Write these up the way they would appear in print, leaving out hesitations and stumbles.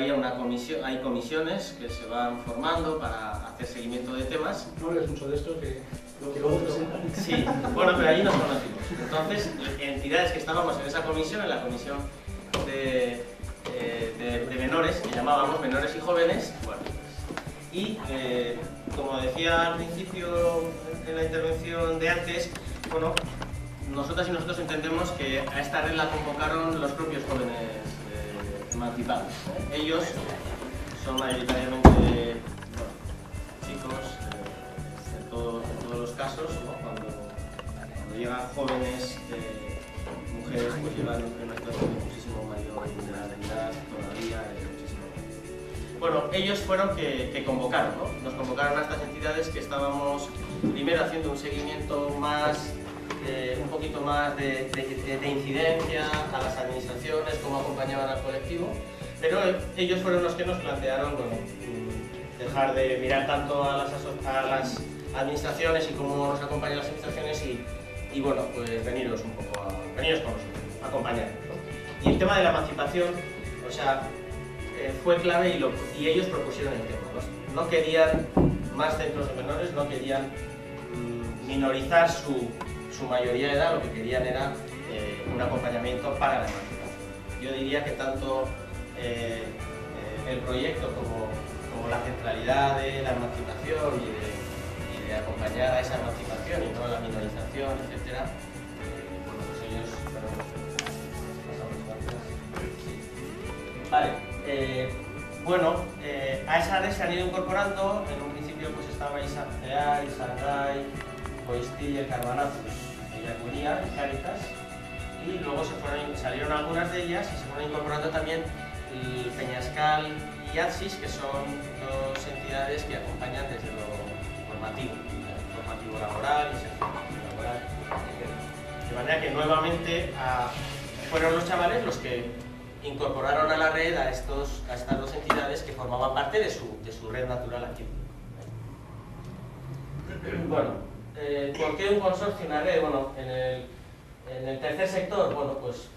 había una comisión, hay comisiones que se van formando para hacer seguimiento de temas. No hables mucho de esto, que lo que luego presentan. Sí, bueno, pero allí nos conocimos. Entonces, entidades que estábamos en esa comisión, en la comisión de menores, que llamábamos menores y jóvenes, bueno, y como decía al principio en la intervención de antes, bueno, nosotras y nosotros entendemos que a esta red la convocaron los propios jóvenes emancipados. Ellos son mayoritariamente chicos, en todos los casos, ¿no? Cuando llegan jóvenes, mujeres, pues llevan una situación muchísimo mayor de vulnerabilidad todavía. Bueno, ellos fueron que convocaron, ¿no? Nos convocaron a estas entidades que estábamos primero haciendo un seguimiento más, un poquito más de incidencia a las administraciones, cómo acompañaban al colectivo, pero ellos fueron los que nos plantearon, bueno, dejar de mirar tanto a las administraciones y cómo nos acompañan las administraciones y bueno, pues veniros con nosotros, acompañarnos, ¿no? Y el tema de la emancipación, o sea, fue clave y ellos propusieron el tema, ¿no? No querían más centros de menores, no querían minorizar su mayoría de edad, lo que querían era un acompañamiento para la emancipación. Yo diría que tanto el proyecto como la centralidad de la emancipación y de acompañar a esa emancipación y no a la minorización, etc. Bueno, pues ellos a esa red se han ido incorporando. En un principio pues estaba Isapeay, Sangay, Coistí, el Carbanatus, Yacuría y Cáritas, y luego salieron algunas de ellas y se fueron incorporando también el Peñascal y Atsis, que son dos entidades que acompañan desde lo formativo laboral y servicio laboral. De manera que nuevamente fueron los chavales los que incorporaron a la red a estas dos entidades que formaban parte de su red natural aquí. Bueno, ¿por qué un consorcio, una red? Bueno, en el tercer sector, bueno, pues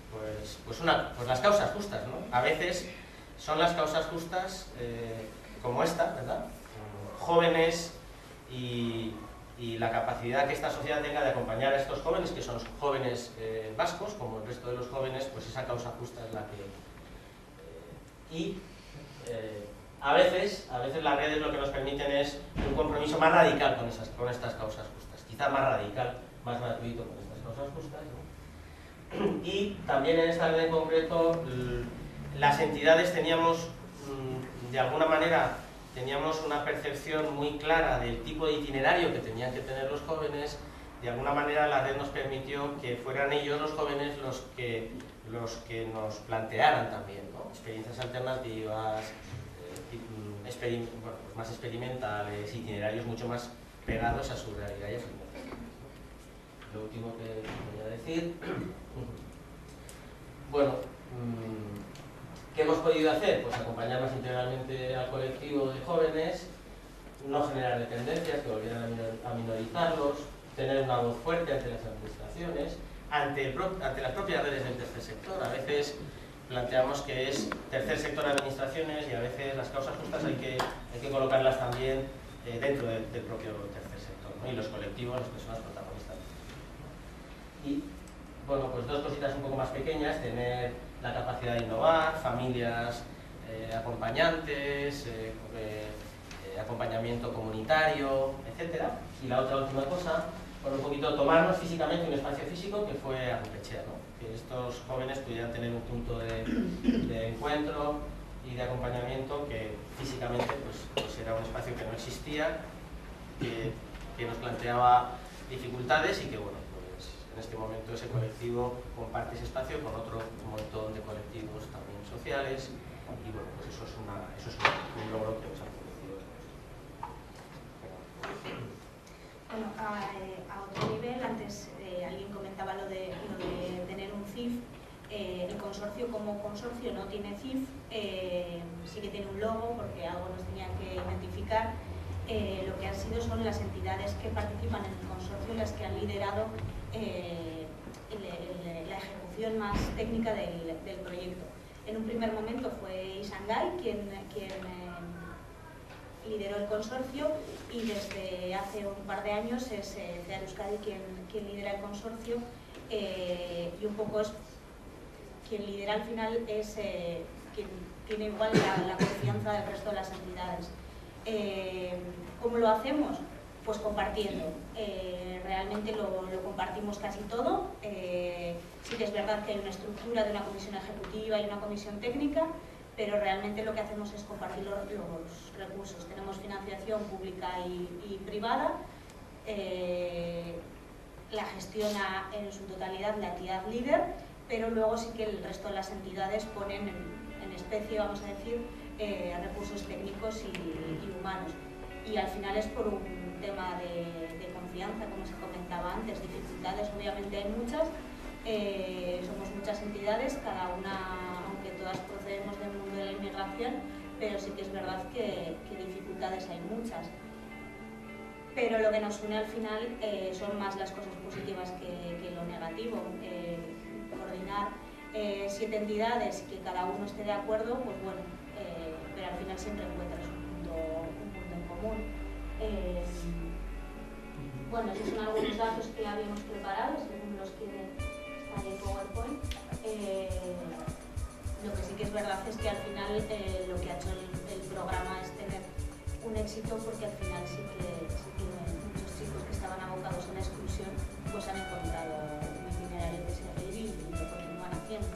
las causas justas, ¿no? A veces son las causas justas como esta, ¿verdad? Jóvenes y la capacidad que esta sociedad tenga de acompañar a estos jóvenes, que son jóvenes vascos, como el resto de los jóvenes, pues esa causa justa es la que... a veces las redes lo que nos permiten es un compromiso más radical con estas causas justas, quizá más radical, más gratuito con estas causas justas, ¿no? Y también en esta red en concreto, las entidades teníamos, de alguna manera, una percepción muy clara del tipo de itinerario que tenían que tener los jóvenes. De alguna manera la red nos permitió que fueran ellos los jóvenes los que nos plantearan también, ¿no? Experiencias alternativas, más experimentales, itinerarios mucho más pegados a su realidad y a su necesidad. Lo último que voy a decir, bueno, ¿qué hemos podido hacer? Pues acompañar más integralmente al colectivo de jóvenes, no generar dependencias que volvieran a minorizarlos, tener una voz fuerte ante las administraciones, ante las propias redes del tercer sector. A veces planteamos que es tercer sector administraciones y a veces las causas justas hay que colocarlas también dentro del propio tercer sector, ¿no? Y los colectivos, las personas protagonistas. Y bueno, pues dos cositas un poco más pequeñas: tener la capacidad de innovar, familias acompañantes, acompañamiento comunitario, etc. Y la otra última cosa, bueno, un poquito tomarnos físicamente un espacio físico que fue Arrupechea, ¿no? Que estos jóvenes pudieran tener un punto de encuentro y de acompañamiento que físicamente pues era un espacio que no existía, que nos planteaba dificultades y que, bueno, pues en este momento ese colectivo comparte ese espacio con otro montón de colectivos también sociales y, bueno, pues eso es un logro que nos ha producido. Bueno, a otro nivel, antes alguien comentaba lo de tener un CIF. El consorcio como consorcio no tiene CIF, sí que tiene un logo porque algo nos tenían que identificar. Lo que han sido son las entidades que participan en el consorcio las que han liderado la ejecución más técnica del proyecto. En un primer momento fue Isangai quien lideró el consorcio, y desde hace un par de años es CEAR Euskadi quien lidera el consorcio, y un poco es quien lidera al final es quien tiene igual la confianza del resto de las entidades. ¿Cómo lo hacemos? Pues compartiendo. Realmente lo compartimos casi todo. Sí que es verdad que hay una estructura de una comisión ejecutiva y una comisión técnica, pero realmente lo que hacemos es compartir los recursos. Tenemos financiación pública y privada, la gestiona en su totalidad la entidad líder, pero luego sí que el resto de las entidades ponen en especie, vamos a decir, recursos técnicos y humanos. Y al final es por un tema de confianza, como se comentaba antes. Dificultades obviamente hay muchas, somos muchas entidades, cada una, aunque todas procedemos del mundo de la inmigración, pero sí que es verdad que dificultades hay muchas. Pero lo que nos une al final son más las cosas positivas que lo negativo. Coordinar 7 entidades y que cada uno esté de acuerdo, pues bueno, pero al final siempre encuentras un punto en común. Bueno, esos son algunos datos que habíamos preparado, según los que está en el PowerPoint. Lo que sí que es verdad es que al final lo que ha hecho el programa es tener un éxito, porque al final sí que muchos chicos que estaban abocados a la exclusión pues han encontrado un itinerario que seguir y lo continúan haciendo.